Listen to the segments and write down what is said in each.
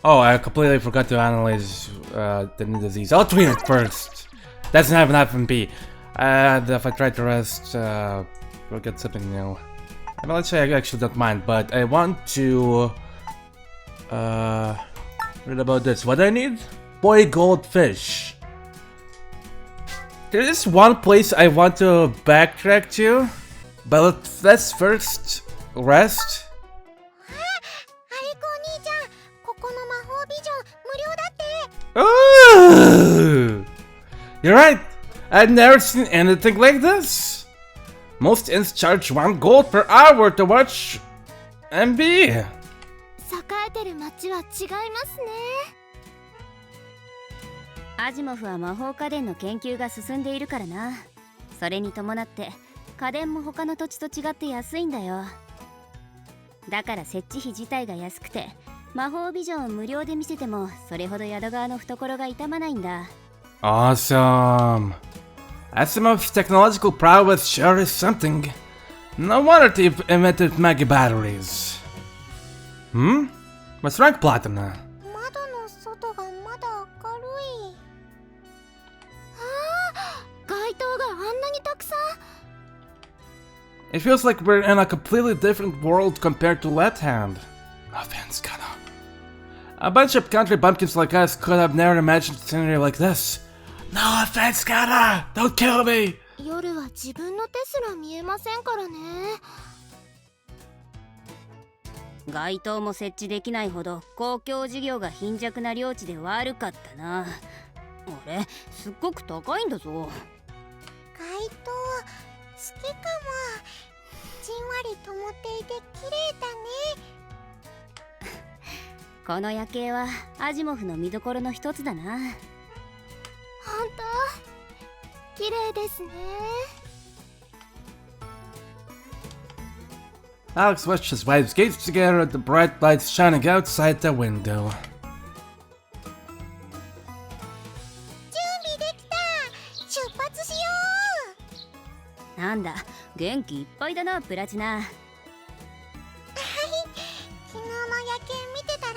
Oh, I completely forgot to analyze the new disease. I'll treat it first. Doesn't have an FMP. And if I try to rest, we'll get something new. Well, let's say I actually don't mind, but I want to read about this. What do I need? Boy goldfish. There is one place I want to backtrack to, but let's first rest. Ooh! You're right! I've never seen anything like this! Most inns charge 1 gold per hour to watch MB! アジモフは魔法家電の研究が進んでいるからな。それに伴って家電も他の土地と違って安いんだよ。だから設置費自体が安くて、魔法ビジョンを無料で見せてもそれほど宿側の懐が痛まないんだ。Awesome! Asimov's technological prowess sure is something. No wonder they invented mega batteries. Hmm? What's wrong, Platina? It feels like we're in a completely different world compared to Left Hand. No offense, Kana. A bunch of country bumpkins like us could have never imagined a scenery like this. No offense, Kana! Don't kill me! 夜は自分の手すら見えませんからね。街灯も設置できないほど公共事業が貧弱な領地で悪かったな。あれ、すっごく高いんだぞ。街灯、好きかも。じんわり灯っていて綺麗だね。この夜景はアジモフの見どころの一つだな。本当、綺麗ですね。Alex watched his wife's gaze together at the bright lights shining outside the window. なんだ、元気いっぱいだな、プラチナ。はい、昨日の夜景見てたら、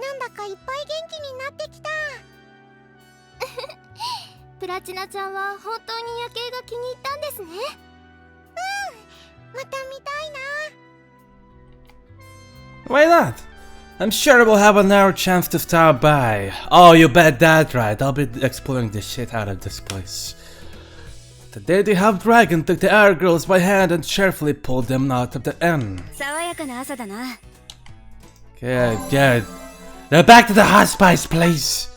なんだかいっぱい元気になってきた。プラチナちゃんは本当に夜景が気に入ったんですね。うん、また見たいな。Why not? I'm sure we'll have another chance to stop by. Oh, you bet that's right. I'll be exploring the shit out of this place. The Deity Half Dragon took the Air Girls by hand and cheerfully pulled them out of the inn. Good, good. Now back to the hospice, please.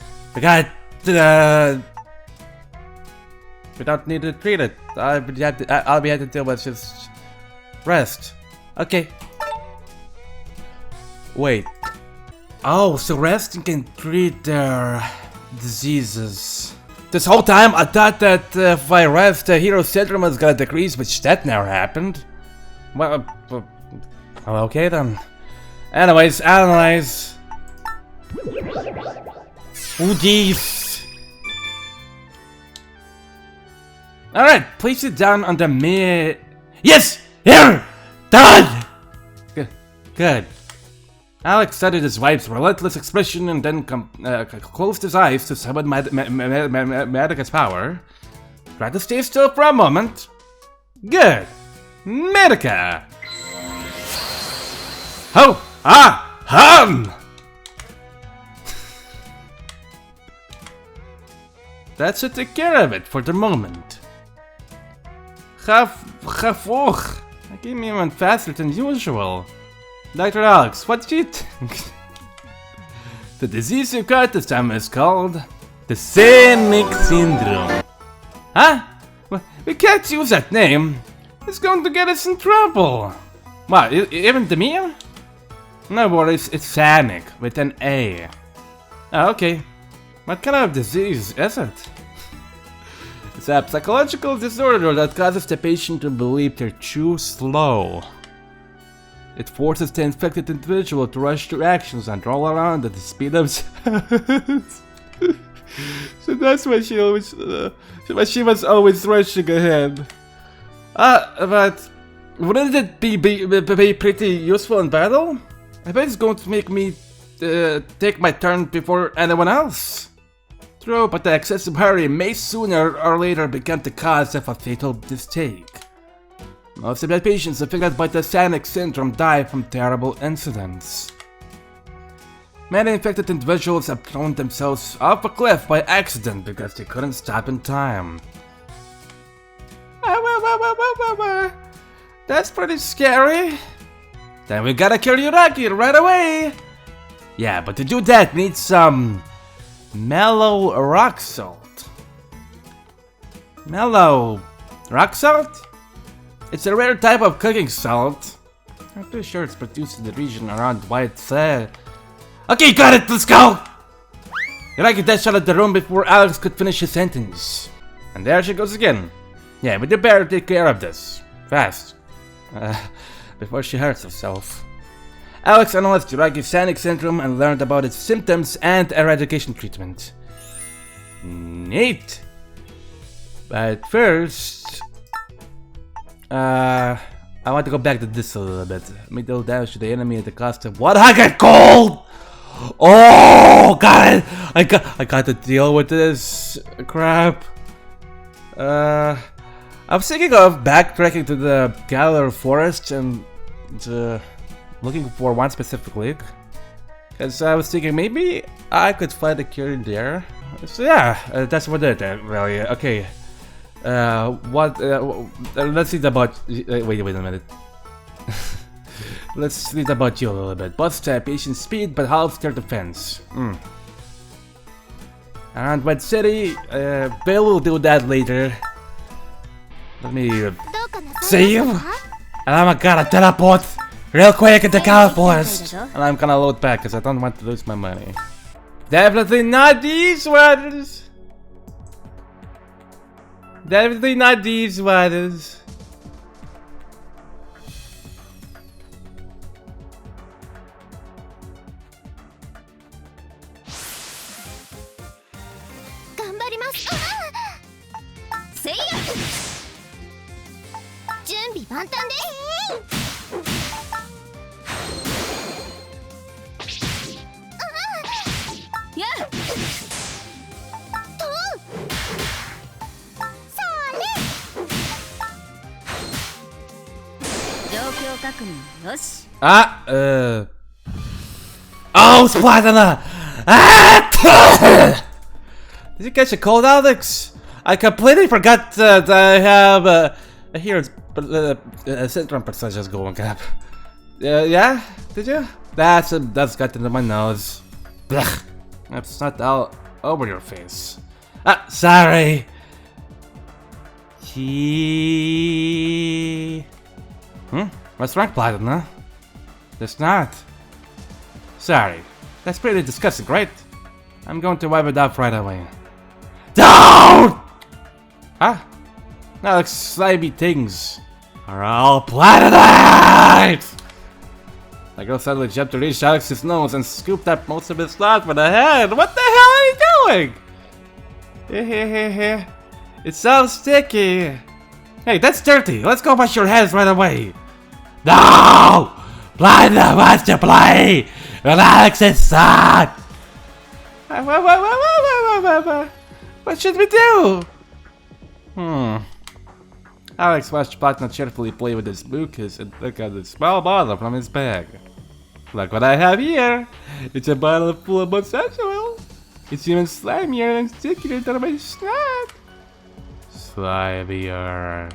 We don't need to treat it. I'll be able to deal with just rest. Okay. Wait. Oh, so resting can treat their diseases. This whole time I thought that if I rest, the hero syndrome was gonna decrease, which that never happened. Well, okay then. Anyways, analyze. Oh jeez. Alright, place it down on the mid. Yes! Here! Done! Good. Good. Alex studied his wife's relentless expression and then closed his eyes to summon Medica's power. Try to stay still for a moment. Good. Medica! Ho! Ah! Hum! That should take care of it for the moment. Chafoch! I came even faster than usual. Dr. Alex, what do you think? The disease you got this time is called the Scenic Syndrome. Huh? We can't use that name. It's going to get us in trouble. What, even to me? No worries, it's Scenic with an A. Oh, okay. What kind of disease is it? It's a psychological disorder that causes the patient to believe they're too slow. It forces the infected individual to rush to actions and roll around at the speed of sound. So that's why she was always rushing ahead. But wouldn't it be pretty useful in battle? I bet it's going to make me take my turn before anyone else. True, but the excessive hurry may sooner or later become the cause of a fatal mistake. Most of the patients affected by the Sanic syndrome die from terrible incidents. Many infected individuals have thrown themselves off a cliff by accident because they couldn't stop in time. That's pretty scary. Then we gotta kill Yuragi right away. Yeah, but to do that, need some mellow rock salt. Mellow rock salt? It's a rare type of cooking salt. I'm pretty sure it's produced in the region around White Sea. Okay, got it, let's go! Yuragi dashed out of the room before Alex could finish his sentence. And there she goes again. Yeah, but you better take care of this. Fast. Before she hurts herself. Alex analyzed Yuragi's Sanic syndrome and learned about its symptoms and eradication treatment. Neat. But first... I want to go back to this a little bit. Make deal damage to the enemy at the cost of 100 gold! Oh, got it! I got to deal with this crap. I was thinking of backtracking to the Galar Forest and looking for one specifically. Because I was thinking maybe I could find a cure in there. So yeah, that's what it is, really. Okay. Let's read about... wait a minute. Let's read about you a little bit. Boosts patient speed, but halves their defense. And Red City, Bill will do that later. Let me save. And I'm gonna teleport real quick into Galar Forest. And I'm gonna load back because I don't want to lose my money. Definitely not these ones. Definitely not these ones. Oh, Splatina! Did you catch a cold, Alex? I completely forgot that I have a here's syndrome percentage going up. Yeah? Did you? That's got into my nose. Blech. That's not all over your face. Sorry. What's wrong, Platinum? That's not. Sorry. That's pretty disgusting, right? I'm going to wipe it up right away. Don't! Huh? Alex, slimy things are all platinite! The girl suddenly jumped to reach Alex's nose and scooped up most of his snot with a hand. What the hell are you doing? It's so sticky. Hey, that's dirty. Let's go wash your hands right away. No! Platinum wants to play with Alex's son! What should we do? Alex watched Platinum cheerfully play with his mucus and took out a small bottle from his bag. Look what I have here! It's a bottle full of mustache oil. It's even slimier and stickier than my snot. Slimier.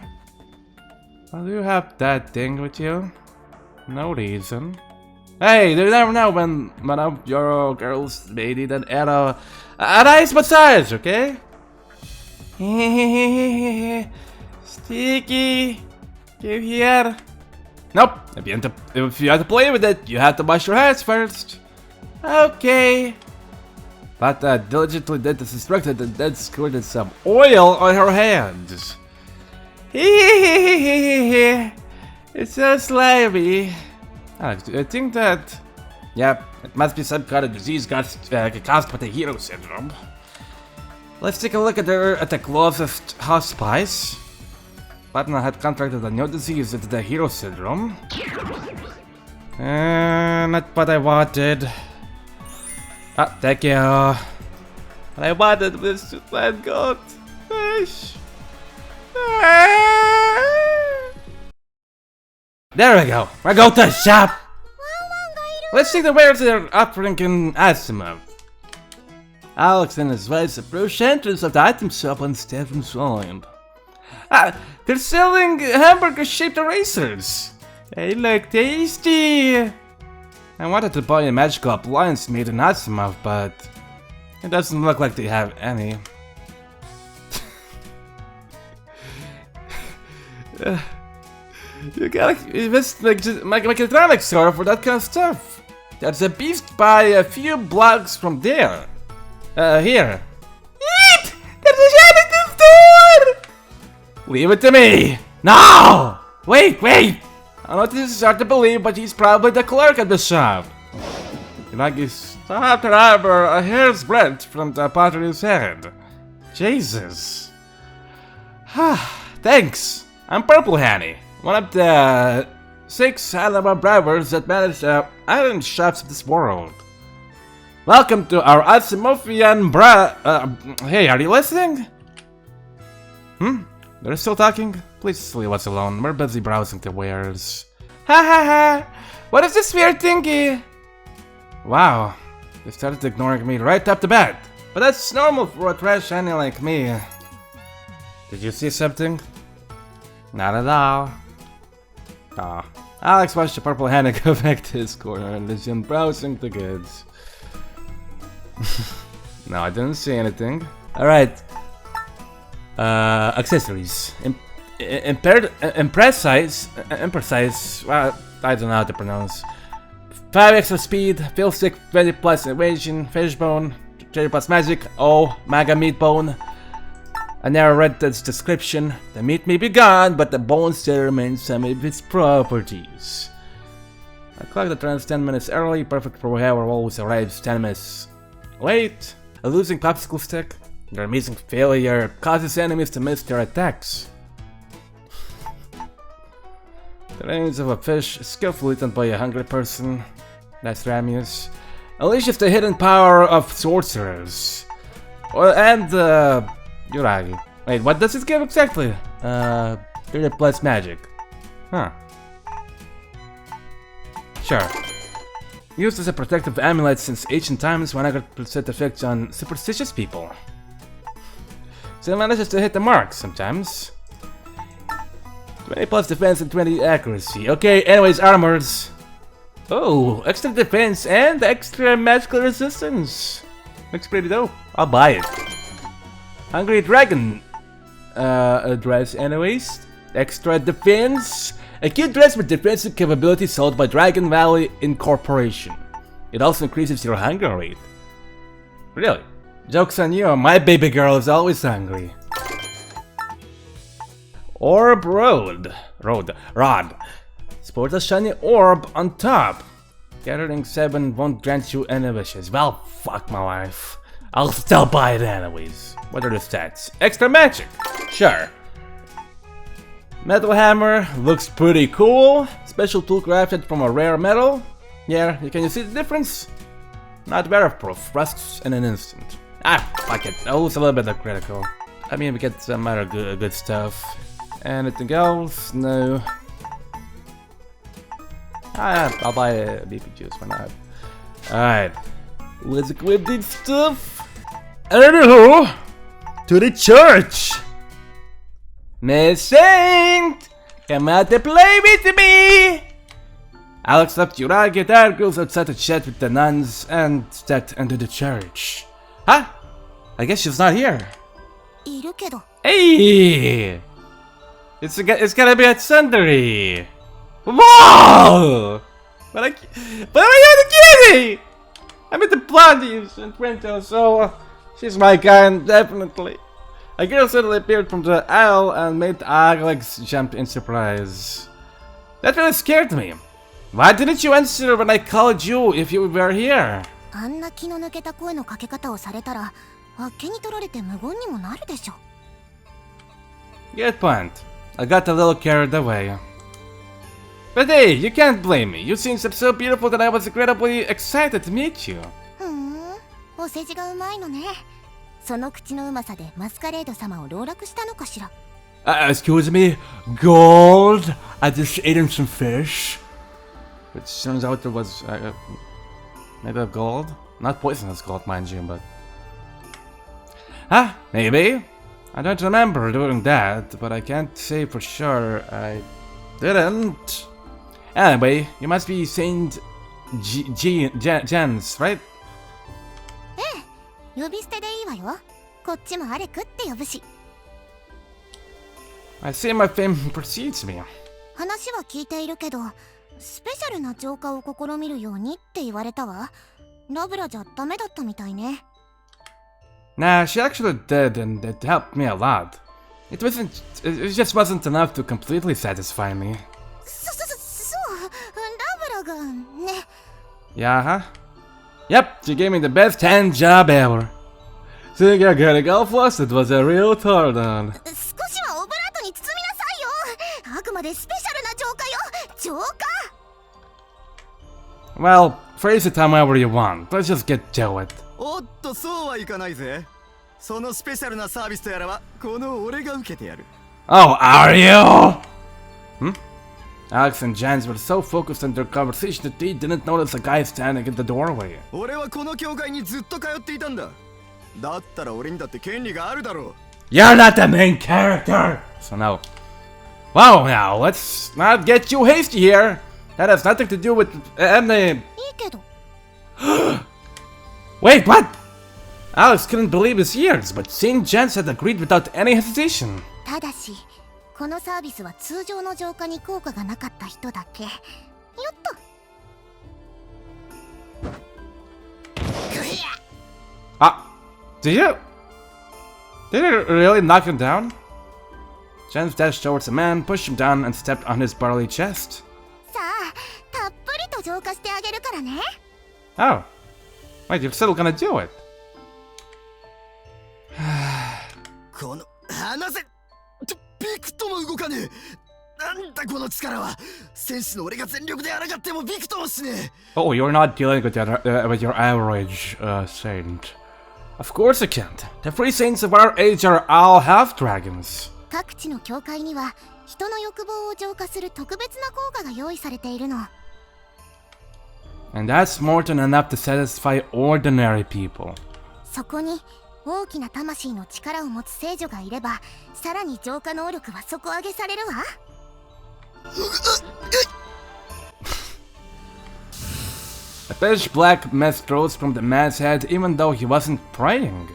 Why do you have that thing with you? No reason. Hey, you never know when one of your girls may need a nice massage, okay? Sticky. Give here. Nope. If you have to play with it, you have to wash your hands first. Okay. But diligently did as instructed and then squirted some oil on her hands. It's so slimy. I think that... Yep, it must be some kind of disease caused by the hero syndrome. Let's take a look at the closest hospice. Platinum had contracted a new disease into the hero syndrome. Not what I wanted. Ah, thank you. And I wanted this to land gold fish. There we go. We're going to the shop. Let's see the wares they're offering in Asimov. Alex and his wife approach entrance of the item shop on Stefan's line. Ah, they're selling hamburger-shaped erasers. They look tasty. I wanted to buy a magical appliance made in Asimov, but it doesn't look like they have any. You gotta invest like mechatronics store for that kind of stuff. There's a beast by a few blocks from there. Here. Eat! There's a shed at this door! Leave it to me! No! Wait! I know this is hard to believe, but he's probably the clerk at the shop. Like he's stopped rather a hair's breadth from the pottery's head. Jesus. Thanks. I'm Purple Hanny, one of the 6 Alabama drivers that manage the iron shops of this world. Welcome to our Asimovian hey, are you listening? They're still talking? Please leave us alone, we're busy browsing the wares. Ha! What is this weird thingy? Wow, they started ignoring me right off the bat. But that's normal for a trash Hanny like me. Did you see something? Not at all. Aw. Alex watched the Purple Hanny go back to his corner and resumed browsing the goods. No, I didn't see anything. Alright. Accessories. Imprecise. Well, I don't know how to pronounce. 5 extra speed, fill stick, 20 plus evasion, fishbone, 30 plus magic, mega meat bone. I never read this description. The meat may be gone, but the bone still remains some of its properties. I clock the turns 10 minutes early, perfect for whoever always arrives 10 minutes late. A losing popsicle stick. Their amazing failure causes enemies to miss their attacks. The remains of a fish skillfully eaten by a hungry person. That's Ramius. Unleashes the hidden power of sorcerers. And Yuragi. Wait, what does it give exactly? 30 plus magic. Huh. Sure. Used as a protective amulet since ancient times, 100% effect on superstitious people. So it manages to hit the mark sometimes. 20 plus defense and 20 accuracy. Okay, anyways, armors. Oh, extra defense and extra magical resistance. Looks pretty dope. I'll buy it. Hungry Dragon dress anyways. Extra defense. A cute dress with defensive capabilities sold by Dragon Valley Incorporation. It also increases your hunger rate. Really? Joke's on you, my baby girl is always hungry. Orb Rod. Sport a shiny orb on top. Gathering 7 won't grant you any wishes. Well, fuck my life. I'll still buy it anyways. What are the stats? Extra magic. Sure. Metal hammer looks pretty cool. Special tool crafted from a rare metal. Yeah, can you see the difference? Not weatherproof, rusts in an instant. Ah, fuck it. I'll lose a little bit of critical. I mean, we get some other good stuff. Anything else? No. I'll buy a BP juice, why not? Alright. Let's equip this stuff. Anywho, to the church! Miss Saint! Come out to play with me! Alex left Yuragi and other girls outside to chat with the nuns and stepped into the church. Huh? I guess she's not here. Hey! It's gonna be at Sunday. Whoa! But I'm the cutie! I'm at the Blondies in Twinto, so she's my kind, definitely. A girl suddenly appeared from the aisle and made Alex jump in surprise. That really scared me. Why didn't you answer when I called you if you were here? Good point. I got a little carried away. But hey, you can't blame me. You seem so beautiful that I was incredibly excited to meet you. お世辞がうまいのね。その口のうまさでマスカレード様を籠絡したのかしら。Excuse me, gold? I just ate him some fish. Which turns out it was made of gold. Not poisonous gold, mind you, but... maybe. I don't remember doing that, but I can't say for sure I didn't. Anyway, you must be Saint Jens, right? 呼び捨てでいいわよ。こっちもアレクって呼ぶし。I see my fame precedes me. 話は聞いているけど、スペシャルな浄化を試みるようにって言われたわ。ラブラじゃダメだったみたいね。Nah, she actually did, and it helped me a lot. It just wasn't enough to completely satisfy me. そうラブラがね。Yeah, huh? Yep, she gave me the best hand job ever. Think you're gonna go first? It was a real turn-on. 少しはオブラートに包みなさいよ。あくまでスペシャルな浄化よ。浄化。Well, phrase it however you want. Let's just get to it. おっと、そうはいかないぜ。そのスペシャルなサービスとやらはこの俺が受けてやる。Oh, are you? Alex and Jans were so focused on their conversation that they didn't notice a guy standing in the doorway. 俺はこの教会にずっと通っていたんだ。だったら俺にだって権利があるだろう。You're not the main character! So no. Wow, now, let's not get too hasty here. That has nothing to do with any... いいけど。Wait, what? Alex couldn't believe his ears, but Saint Jens had agreed without any hesitation. ただし、このサービスは通常の浄化に効果がなかった人だけ。よっと。Did you really knock him down? Jens dashed towards the man, pushed him down, and stepped on his burly chest. さあ、たっぷりと浄化してあげるからね。Oh. Wait, you're still gonna do it? この離せ。びくとも動かねえ。なんだこの力は。戦士の俺が全力で抗ってもびくともしねえ。Oh, you're not dealing with your average saint. Of course you can't. The free saints of our age are all half dragons. 各地の教会には人の欲望を浄化する特別な効果が用意されているの。And that's more than enough to satisfy ordinary people. そこに大きな魂の力を持つ聖女がいれば、さらに浄化能力は底上げされるわ。A pitch black mist rose from the man's head even though he wasn't praying.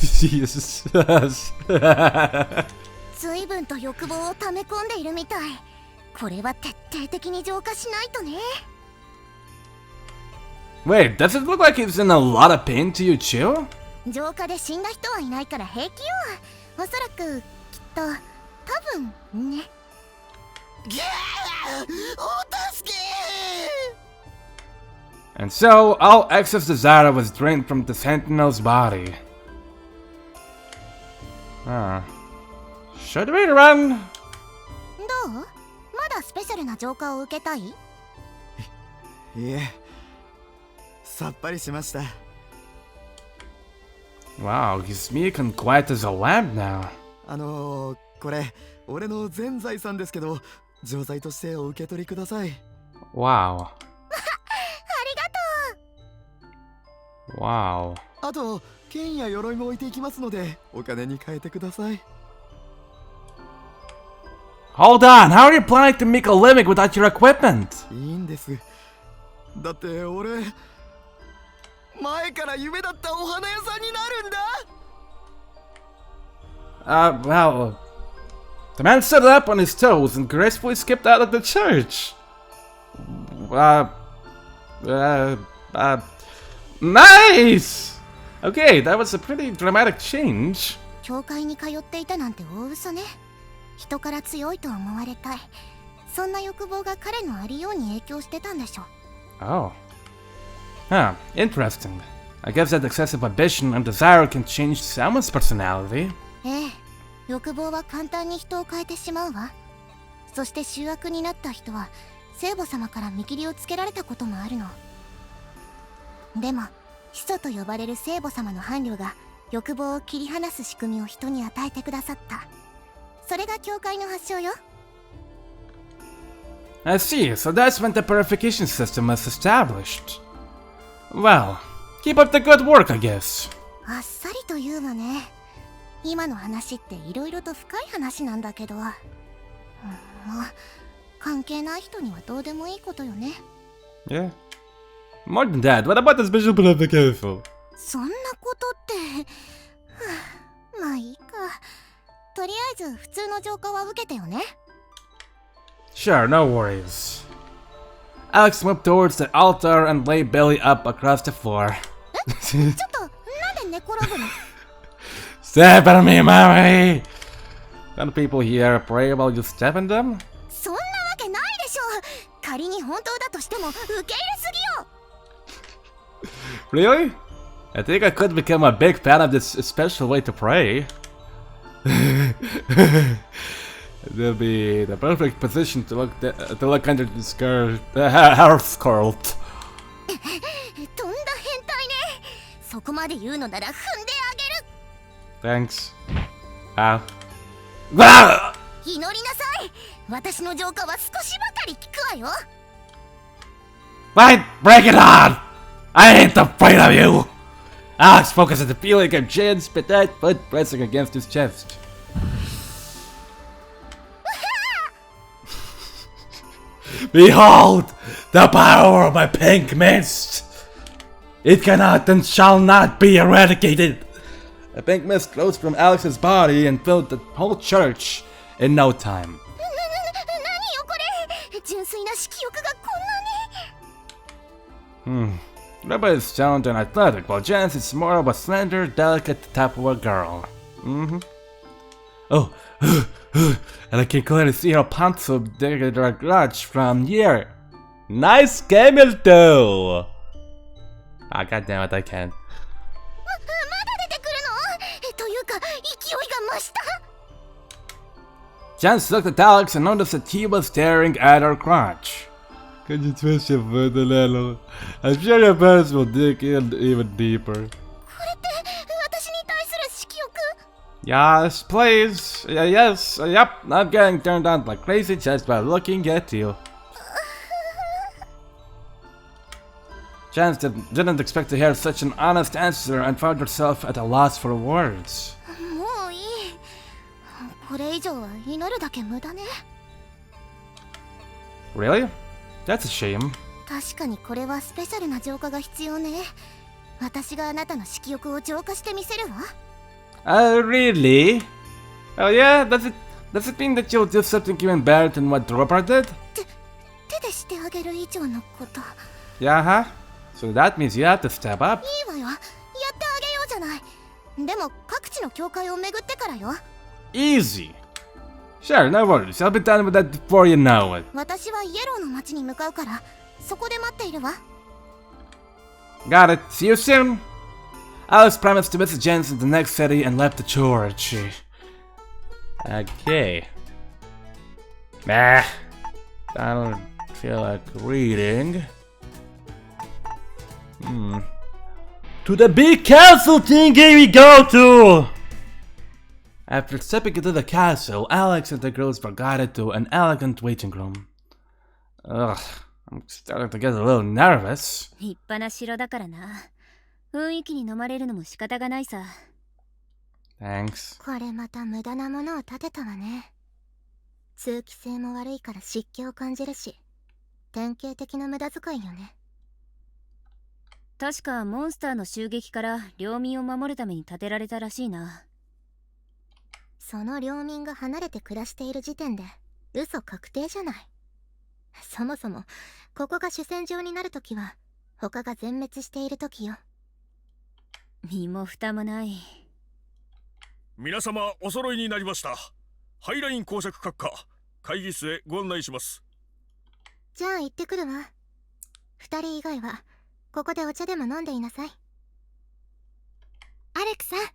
Jesus. 随分と欲望を溜め込んでいるみたい。これは徹底的に浄化しないとね。Wait, does it look like he's in a lot of pain to you too? 浄化で死んだ人はいないから平気よ。おそらくきっと多分ね。お助け。 And so, all excess desire was drained from the sentinel's body. Should we run? どう？まだスペシャルな浄化を受けたい？いえ、さっぱりしました。Wow, he's meek and quiet as a lamb now. これ俺の全財産ですけど、錠剤としてお受け取りください。Wow. ありがとう。Wow. あと剣や鎧も置いていきますので、お金に変えてください。Hold on, how are you planning to make a living without your equipment? いいんです。だって俺前から夢だったお花屋さんになるんだ。Well, the man stood up on his toes and gracefully skipped out of the church. Nice! Okay, that was a pretty dramatic change. 教会に通っていたなんて大嘘ね。人から強いと思われたい。そんな欲望が彼のありように影響してたんでしょ。Oh. Huh, interesting. I guess that excessive ambition and desire can change someone's personality. ええ、欲望は簡単に人を変えてしまうわ。そして醜悪になった人は聖母様から見切りをつけられたこともあるの。でも始祖と呼ばれる聖母様の伴侶が欲望を切り離す仕組みを人に与えてくださった。それが教会の発祥よ。I see, so that's when the purification system was established. Well, keep up the good work, I guess. あっさりと言うわね。今の話って色々と深い話なんだけど、まあ関係ない人にはどうでもいいことよね。Yeah. More than that, what about this visual purification? そんなことって、まあいいか。とりあえず普通の浄化は受けてよね。Sure, no worries. Alex moved towards the altar and lay belly up across the floor. ちょっとなんで寝転ぶの？ Step on me, mommy! Don't people here pray while you step on them? そんなわけないでしょ。仮に本当だとしても受け入れすぎよ。 Really? I think I could become a big fan of this special way to pray. It'll be the perfect position to look under this girl, her skirt. とんだ変態ね。そこまで言うのなら踏んであげる。 Thanks. Ow. Ah! 祈りなさい。私の浄化は少しばかり効くわよ。 Fine, break it on! I ain't afraid of you! Alex focuses the feeling of Jan's petite foot pressing against his chest. Behold the power of my pink mist! It cannot and shall not be eradicated! The pink mist flows from Alex's body and filled the whole church in no time. 何よこれ。純粋な色欲がこんなに。Rabbi is sound and athletic, while Janice is more of a slender, delicate type of a girl. Oh, and I can clearly see her pants of their garage from here. Nice camel toe! Ah, goddammit, I can't. まだ出てくるの？というか勢いが増した。 Janice looked at Alex and noticed that he was staring at her crotch. Could you twist your foot a little? I'm sure your pants will dig in even deeper. これって私に対する色欲？ Yes, please. Yes, yep. I'm getting turned on like crazy just by looking at you. Janice didn't expect to hear such an honest answer and found herself at a loss for words. もういい。これ以上は祈るだけ無駄ね。 Really? That's a shame. 確かにこれはスペシャルな浄化が必要ね。私があなたの色欲を浄化してみせるわ。Really? Oh yeah? Does it mean that you'll do something even better than what Dropper did? 手でしてあげる以上のこと。 Yeah, huh? So that means you have to step up? いいわよ。やってあげようじゃない。でも各地の教会を巡ってからよ。 Easy. Sure, no worries. I'll be done with that before you know it. 私はイエローの町に向かうから、そこで待っているわ。 Got it. See you soon. Alex promised to visit Jens in the next city and left the church. Okay. Nah. I don't feel like reading. To the big castle thingy we go to! After stepping into the castle, Alex and the girls were guided to an elegant waiting room. Ugh, I'm starting to get a little nervous. 立派な城だからな。雰囲気に飲まれるのも仕方がないさ。Thanks. これまた無駄なものを建てたわね。通気性も悪いから湿気を感じるし、典型的な無駄遣いよね。確かモンスターの襲撃から領民を守るために建てられたらしいな。その領民が離れて暮らしている時点で嘘確定じゃない。そもそもここが主戦場になるときは他が全滅しているときよ。身も蓋もない。皆様お揃いになりました。ハイライン公爵閣下、会議室へご案内します。じゃあ行ってくるわ。二人以外はここでお茶でも飲んでいなさい。アレクさん、頑張っ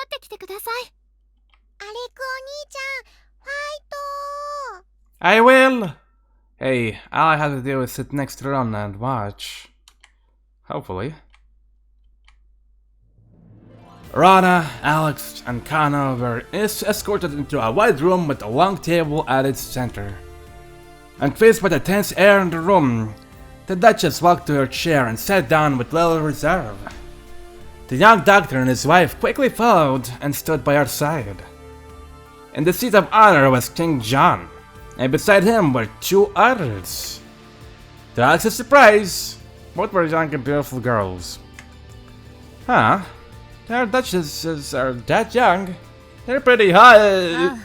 てきてください。アレクお兄ちゃん、ファイトー。 I will! Hey, all I have to do is sit next to Ron and watch. Hopefully. Rana, Alex, and Kana were escorted into a wide room with a long table at its center. And faced by the tense air in the room, the Duchess walked to her chair and sat down with little reserve. The young doctor and his wife quickly followed and stood by her side. In the seat of honor was King John, and beside him were two others. To Alex's surprise, both were young and beautiful girls. Huh? Their duchesses are that young. They're pretty hot. ああ、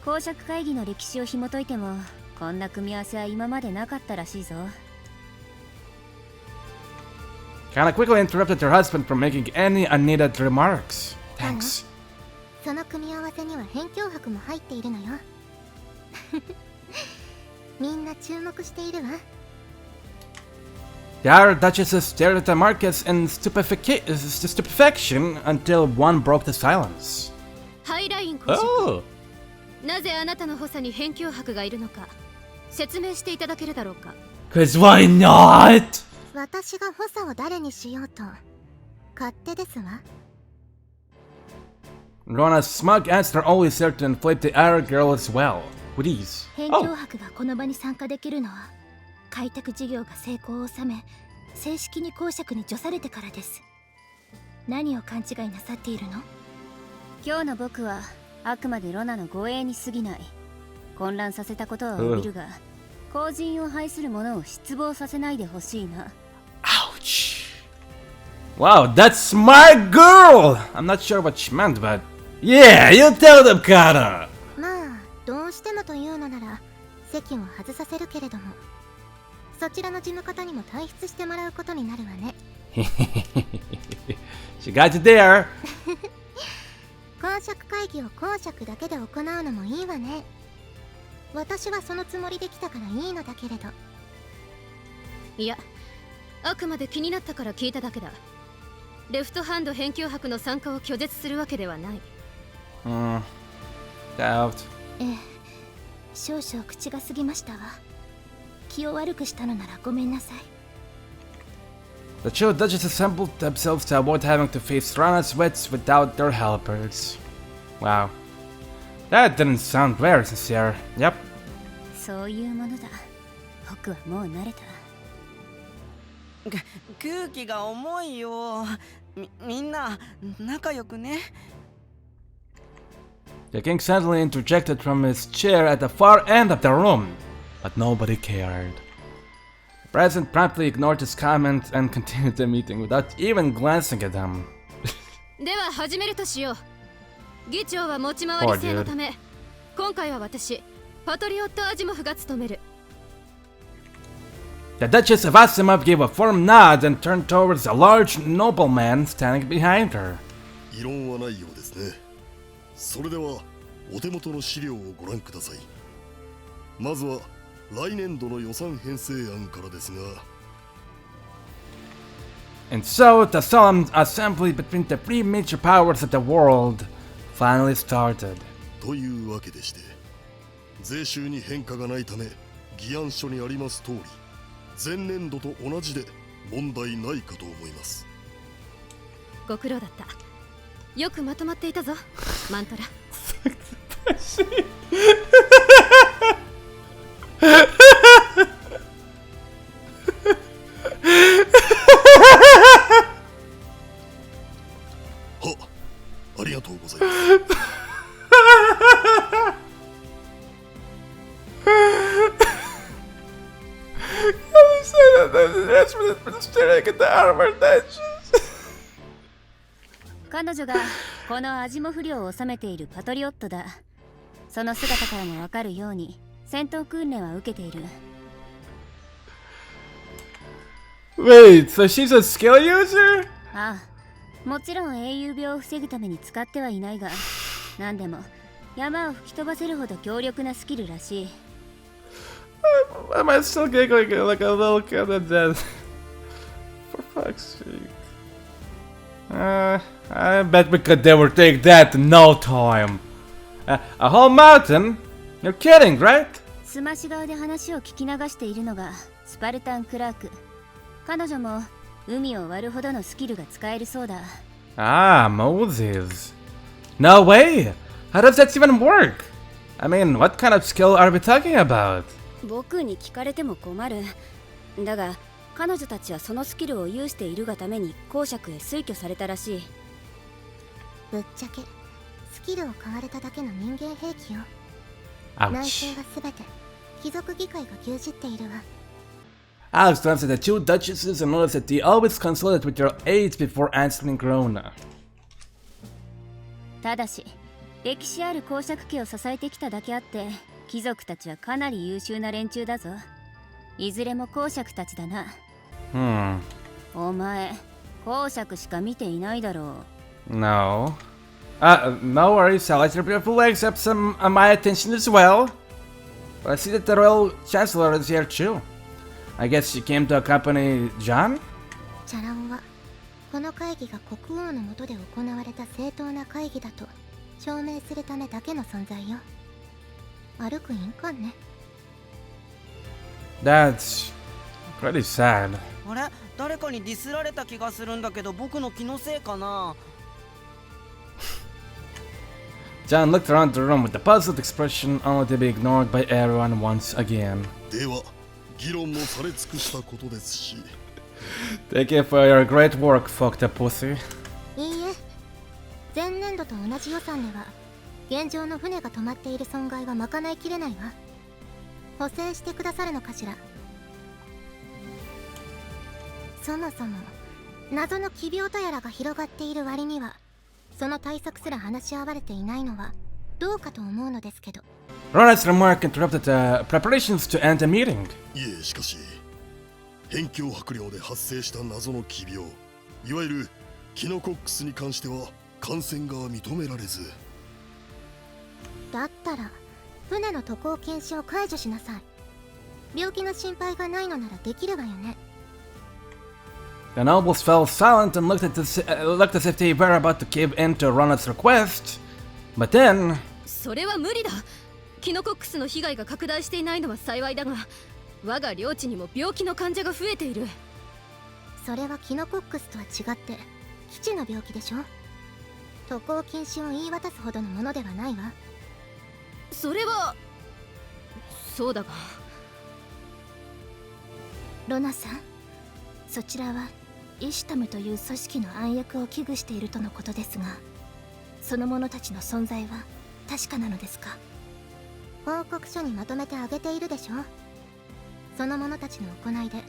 公爵会議の歴史を紐解いてもこんな組み合わせは今までなかったらしいぞ。Kana quickly interrupted her husband from making any unneeded remarks. Thanks. その組み合わせには辺境博も入っているのよ。みんな注目しているわ。The other duchesses stared at the Marquess in stupefaction until one broke the silence. ハイライン公爵、 Oh! なぜあなたの補佐に辺境博がいるのか説明していただけるだろうか。 Cause why not? 私が補佐を誰にしようと勝手ですわ。 Rona's smug answer only served to inflate the other girl as well. With ease. 辺境博がこの場に参加できるのは開拓事業が成功を収め正式に公爵に叙されてからです。何を勘違いなさっているの？今日の僕はあくまでロナの護衛に過ぎない。混乱させたことはおびるが、公人を拝する者を失望させないでほしいな。 Ouch. Wow, that's smart girl! I'm not sure what she meant, but... Yeah, you tell them, Kana! まあどうしてもというのなら席を外させるけれども、そちらの事務方にも退出してもらうことになるわね。She got you there! 公爵会議を公爵だけで行うのもいいわね。私はそのつもりで来たからいいのだけれど。いや、あくまで気になったから聞いただけだ。レフトハンド辺境博の参加を拒絶するわけではない。Doubt. ええ、少々口が過ぎましたわ。気を悪くしたのならごめんなさい。 The two duchesses assembled themselves to avoid having to face Rana's wits without their helpers. Wow. That didn't sound very sincere. Yep. そういうものだ。僕はもう慣れた。空気が重いよ。みんな仲良くね。 The king suddenly interjected from his chair at the far end of the room, but nobody cared. The president promptly ignored his comment and continued the meeting without even glancing at him. では始めるとしよう。議長は持ち回り制のため、今回は私、パトリオット・アジモフが務める。 The Duchess of Asimov gave a firm nod and turned towards a large nobleman standing behind her. 異論はないようですね。それではお手元の資料をご覧ください。まずは来年度の予算編成案からですが。 And so the solemn assembly between the three major powers of the world finally started. というわけでして、税収に変化がないため、議案書にあります通り、前年度と同じで問題ないかと思います。ご苦労だった。よくまとまっていたぞ、マントラ。は、ありがとうございます。彼女がこのアジモ不良を治めているパトリオットだ。その姿からもわかるように戦闘訓練は受けている。 Wait, so she's a skill user? ああ、もちろん英雄病を防ぐために使ってはいないが、何でも山を吹き飛ばせるほど強力なスキルらしい。 Am I still giggling like a little kid at death? For fuck's sake. I bet we could never take that in no time. A whole mountain? You're kidding, right? すまし顔で話を聞き流しているのがスパルタン・クラーク。彼女も海を割るほどのスキルが使えるそうだ。Ah, Moses. No way! How does that even work? I mean, what kind of skill are we talking about? 僕に聞かれても困る。だが彼女たちはそのスキルを有しているがために公爵へ推挙されたらしい。ぶっちゃけスキルを買われただけの人間兵器よ。内 Ouch. 政は全て貴族議会が牛耳っているわ。Alex glanced at the two duchesses and noticed that they always consulted with their aides before answering Corona. ただし歴史ある公爵家を支えてきただけあって貴族たちはかなり優秀な連中だぞ。いずれも公爵たちだな。お前公爵しか見ていないだろう。 No. No worries, I'll let your beautiful accept some of my attention as well. But I see that the Royal Chancellor is here too. I guess she came to accompany John? チャラ男はこの会議が国王の下で行われた正当な会議だと証明するためだけの存在よ。歩く印鑑ね。That's pretty sad. あれ誰かにディスられた気がするんだけど僕の気のせいかな。 John looked around the room with a puzzled expression only to be ignored by everyone once again. では議論もされ尽くしたことですし Thank you for your great work, fucked up pussy. いいえ、前年度と同じ予算では現状の船が止まっている損害は賄いきれないわ。補正してくださるのかしら。そもそも謎の奇病とやらが広がっている割にはその対策すら話し合われていないのはどうかと思うのですけど。 Ronald's remark interrupted the preparations to end the meeting. いえ、しかし辺境伯領で発生した謎の奇病、いわゆるキノコックスに関しては感染が認められず。だったら船の渡航禁止を解除しなさい。病気の心配がないのならできるわよね。 The nobles fell silent and looked as if they were about to give in to Ronald's request. But then... それは無理だ。キノコックスの被害が拡大していないのは幸いだが、我が領地にも病気の患者が増えている。それはキノコックスとは違って基地の病気でしょ。渡航禁止を言い渡すほどのものではないわ。それはそうだが。ロナさん、そちらはイシュタムという組織の暗躍を危惧しているとのことですが、その者たちの存在は確かなのですか？報告書にまとめてあげているでしょ。その者たちの行いで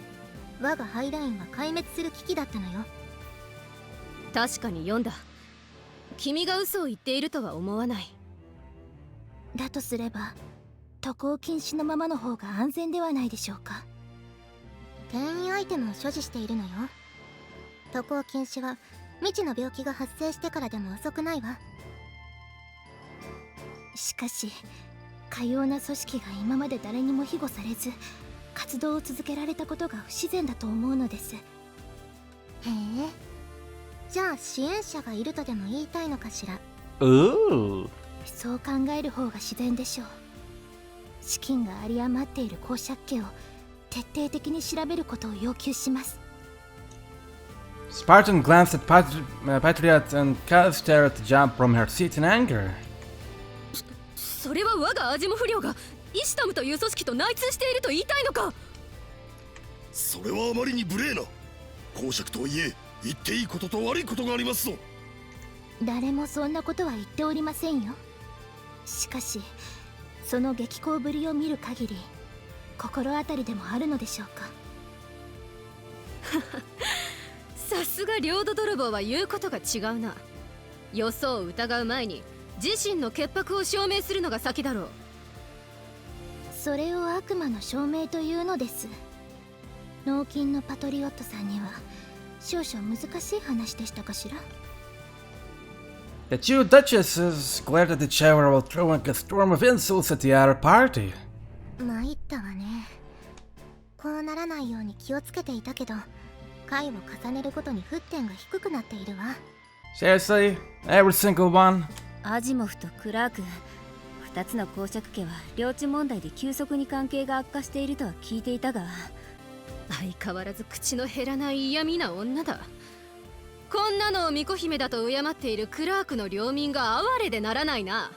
我がハイラインは壊滅する危機だったのよ。確かに読んだ。君が嘘を言っているとは思わない。だとすれば渡航禁止のままの方が安全ではないでしょうか。転移アイテムを所持しているのよ。渡航禁止は未知の病気が発生してからでも遅くないわ。しかしかような組織が今まで誰にも庇護されず活動を続けられたことが不自然だと思うのです。へえ、じゃあ支援者がいるとでも言いたいのかしら。Ooh. そう考える方が自然でしょう。資金が有り余っている公爵家を徹底的に調べることを要求します。 Spartan glanced at Patriot and cast her to jump from her seat in anger. それは我がアジモ不良がイシュタムという組織と内通していると言いたいのか。それはあまりに無礼な。公爵とはいえ言っていいことと悪いことがありますぞ。誰もそんなことは言っておりませんよ。しかしその激高ぶりを見る限り心当たりでもあるのでしょうか。さすが領土泥棒は言うことが違うな。予想を疑う前に自身の潔白を証明するのが先だろう。それを悪魔の証明というのです。脳筋のパトリオットさんには少々難しい話でしたかしら。 The two duchesses glared at each other while throwing a storm of insults at the other party. 参ったわね。こうならないように気をつけていたけど回を重ねるごとに沸点が低くなっているわ。 Seriously? Every single one? アジモフとクラーク2つの公爵家は領地問題で急速に関係が悪化しているとは聞いていたが、相変わらず口の減らない嫌味な女だ。こんなのを巫女姫だと敬っているクラークの領民が哀れでならないな。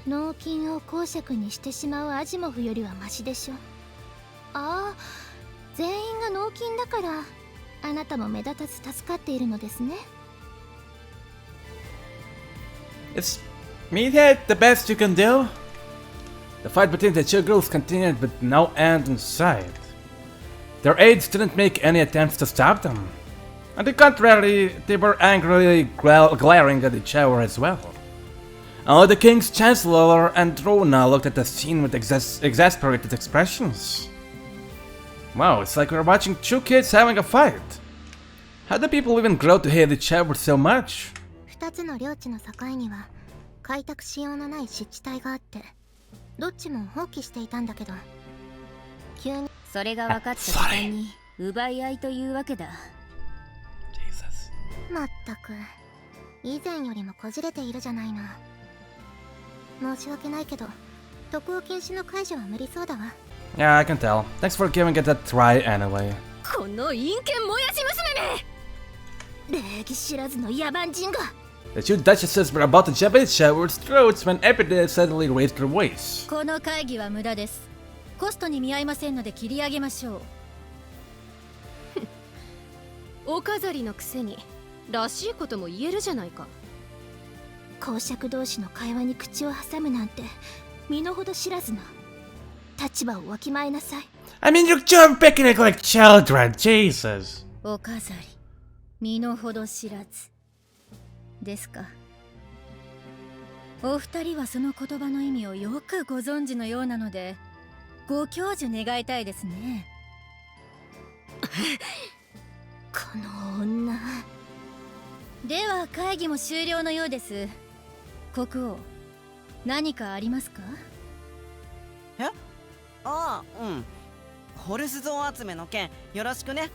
納金を公爵にしてしまうアジモフよりはマシでしょ。ああ、全員が納金だからあなたも目立たず助かっているのですね。Is meathead the best you can do? The fight between the two groups continued with no end in sight. Their aides didn't make any attempts to stop them. On the contrary, they were angrily glaring at each other as well. Only the King's Chancellor and Rona looked at the scene with exasperated expressions. Wow, it's like we're watching two kids having a fight. How do people even grow to hate each other so much? 2つの領地の境には開拓しようのない湿地帯があって、どっちも放棄していたんだけど、急にそれが分かった途端に奪い合いというわけだ。まったく以前よりもこじれているじゃないの。申し訳ないけど渡航禁止の解除は無理そうだわ。Yeah, I can tell. Thanks for giving it a try anyway. この陰険もやし娘め、礼儀知らずの野蛮人が。The two duchesses were about to jab at each other's throats when Epidea suddenly raised her voice. この会議は無駄です。コストに見合いませんので切り上げましょう。お飾りのくせにらしいことも言えるじゃないか。公爵同士の会話に口を挟むなんて身の程知らずな。立場をわきまえなさい。I mean, you're two picking it like children, Jesus. お飾り、身の程知らずですか。お二人はその言葉の意味をよくご存知のようなので、ご教授願いたいですね。この女。では会議も終了のようです。国王、何かありますか？え？ああ、うん。ホルス像集めの件よろしくね。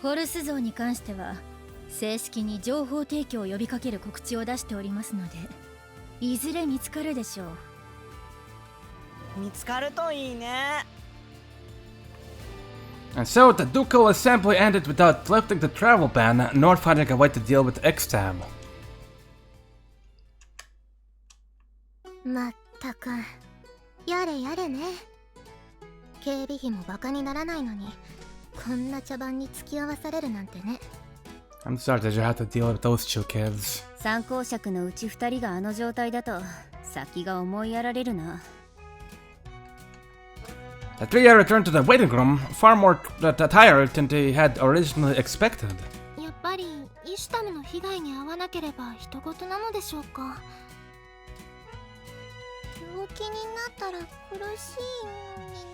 ホルス像に関しては正式に情報提供を呼びかける告知を出しておりますので、いずれ見つかるでしょう。見つかるといいね。And so the Ducal Assembly ended without lifting the travel ban, nor finding a way to deal with Xtab. まったくやれやれね。警備費もバカにならないのにこんな茶番に付き合わされるなんてね。 I'm sorry that you had to deal with those two kids. 三公爵のうち2人があの状態だと先が思いやられるな。The trio returned to the waiting room, far more tired than they had originally expected. やっぱりイシュタムの被害に遭わなければ人事なのでしょうか。病気になったら苦しいのにね。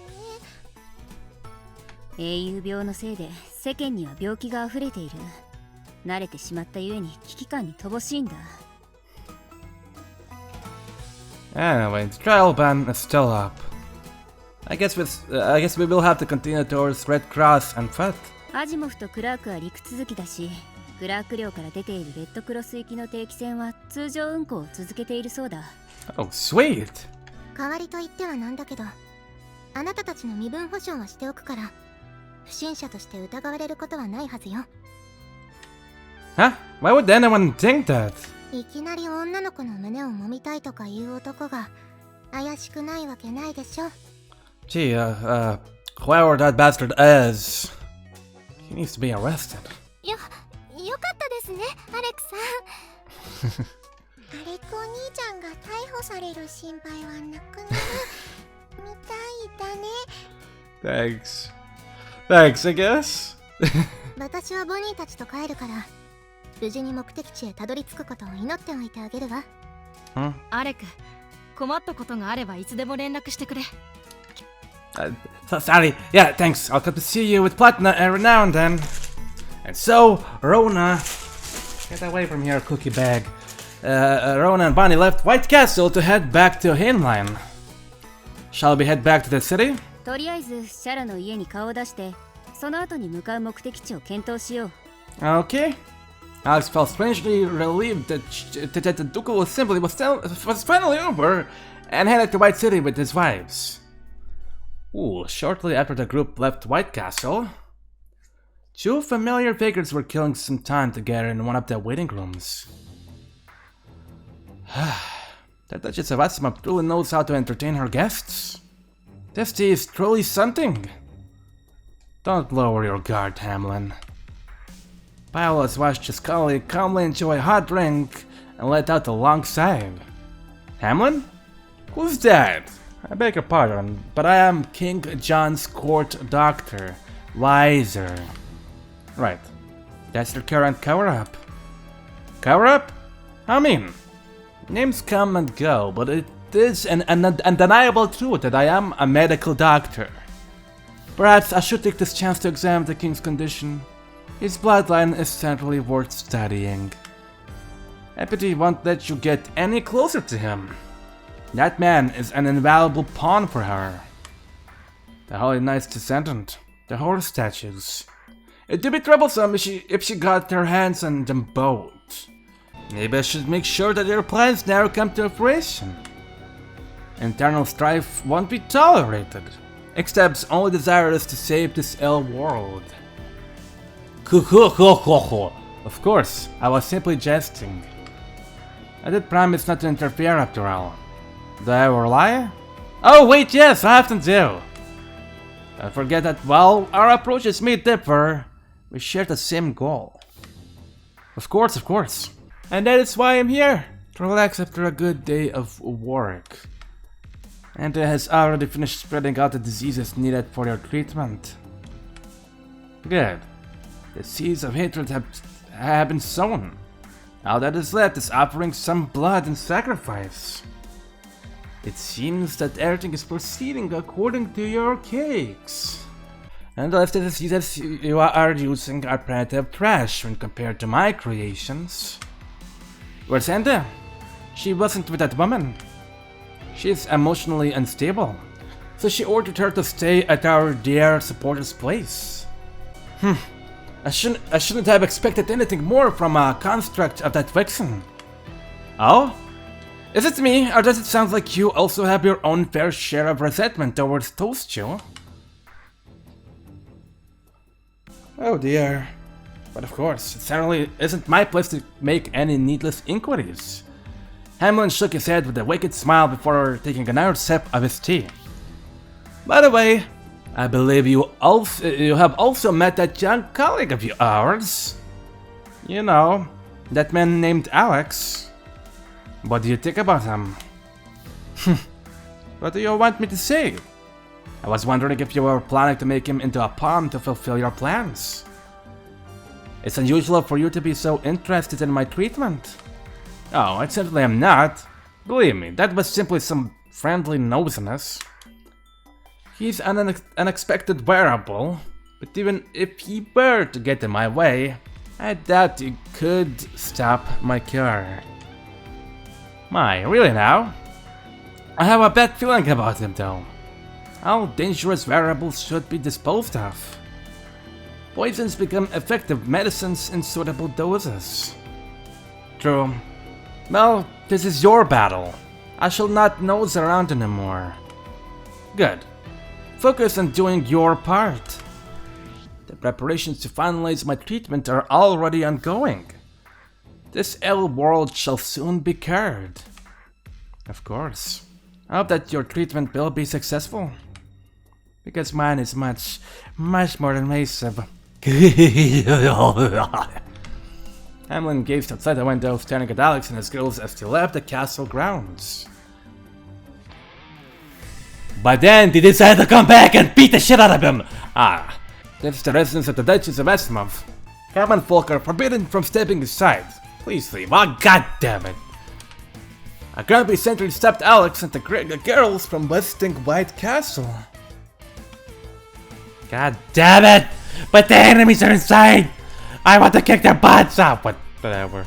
英雄病のせいで世間には病気が溢れている。慣れてしまったゆえに危機感に乏しいんだ。Anyway, the trial ban is still up. I guess we will have to continue towards Red Cross and FAT. アジモフとクラークは陸続きだし、クラーク領から出ているレッドクロス行きの定期船は通常運行を続けているそうだ。Oh, sweet! 代わりと言ってはなんだけど、あなたたちの身分保証はしておくから、不審者として疑われることはないはずよ。Huh? Why would anyone think that? いきなり女の子の胸を揉みたいとかいう男が怪しくないわけないでしょ。Gee, whoever that bastard is, he needs to be arrested. よかったですね、アレクさん。アレクお兄ちゃんが逮捕される心配はなくなるみたいだね。Thanks. Thanks, I guess. 私はボニーたちと帰るから、無事に目的地へたどり着くことを祈っておいてあげるわ。アレク、困ったことがあればいつでも連絡してくれ。So sorry. Yeah, thanks. I'll come to see you with Platna every now and then. And so, Rona... Get away from here, cookie bag. Rona and Bonnie left White Castle to head back to Hainline. Shall we head back to the city? とりあえずシャラの家に顔を出して、その後に向かう目的地を検討しよう。Okay. Alex felt strangely relieved that the ducal assembly was finally over and headed to White City with his wives. Ooh, shortly after the group left White Castle, two familiar figures were killing some time together in one of the waiting rooms. The Duchess of Assembly truly knows how to entertain her guests. This tea is truly something. Don't lower your guard, Hamlin. Paolo's watched his colleague calmly enjoy a hot drink and let out a long sigh. Hamlin? Who's that? I beg your pardon, but I am King John's court doctor, Wiser. Right. That's your current cover-up. Cover-up? I mean, names come and go, but it is an undeniable truth that I am a medical doctor. Perhaps I should take this chance to examine the king's condition. His bloodline is certainly worth studying. Epity won't let you get any closer to him. That man is an invaluable pawn for her. The Holy Knight's descendant, the horse statues. It'd be troublesome if she got her hands on them both. Maybe I should make sure that their plans never come to fruition. Internal strife won't be tolerated. Except's only desire is to save this ill world. Of course, I was simply jesting. I did promise not to interfere after all. Do I ever lie? Oh wait, yes, I often do. Don't forget that while our approaches may differ, we share the same goal. Of course. And that is why I'm here, to relax after a good day of work. And it has already finished spreading out the diseases needed for your treatment. Good. The seeds of hatred have been sown. All that is left is offering some blood and sacrifice. It seems that everything is proceeding according to your cakes. And the left diseases you are using are primitive trash when compared to my creations. Where's Enda? She wasn't with that woman. She's emotionally unstable, so she ordered her to stay at our dear supporter's place. I shouldn't have expected anything more from a construct of that vixen. Oh? Is it me, or does it sound like you also have your own fair share of resentment towards Toastju? Oh dear. But of course, it certainly isn't my place to make any needless inquiries. Hamlin shook his head with a wicked smile before taking another sip of his tea. By the way, I believe you have also met that young colleague of yours. You know, that man named Alex. What do you think about him? What do you want me to say? I was wondering if you were planning to make him into a pawn to fulfill your plans. It's unusual for you to be so interested in my treatment. Oh, I certainly am not. Believe me, that was simply some friendly nosiness. He's an unexpected wearable, but even if he were to get in my way, I doubt he could stop my cure. My, really now? I have a bad feeling about him though. All dangerous wearables should be disposed of. Poisons become effective medicines in suitable doses. True. Well, this is your battle. I shall not nose around anymore. Good. Focus on doing your part. The preparations to finalize my treatment are already ongoing. This ill world shall soon be cured. Of course. I hope that your treatment will be successful. Because mine is much more invasive. Hamlin gazed outside the window, staring at Alex and his girls as they left the castle grounds. But then they decided to come back and beat the shit out of him! Ah, that's the residence of the Duchess of Assembly. Common folk are forbidden from stepping aside. Please leave. Oh, god damn it! A grumpy sentry stopped Alex and the girls from visiting White Castle. God damn it! But the enemies are inside! I want to kick their butts out, but whatever.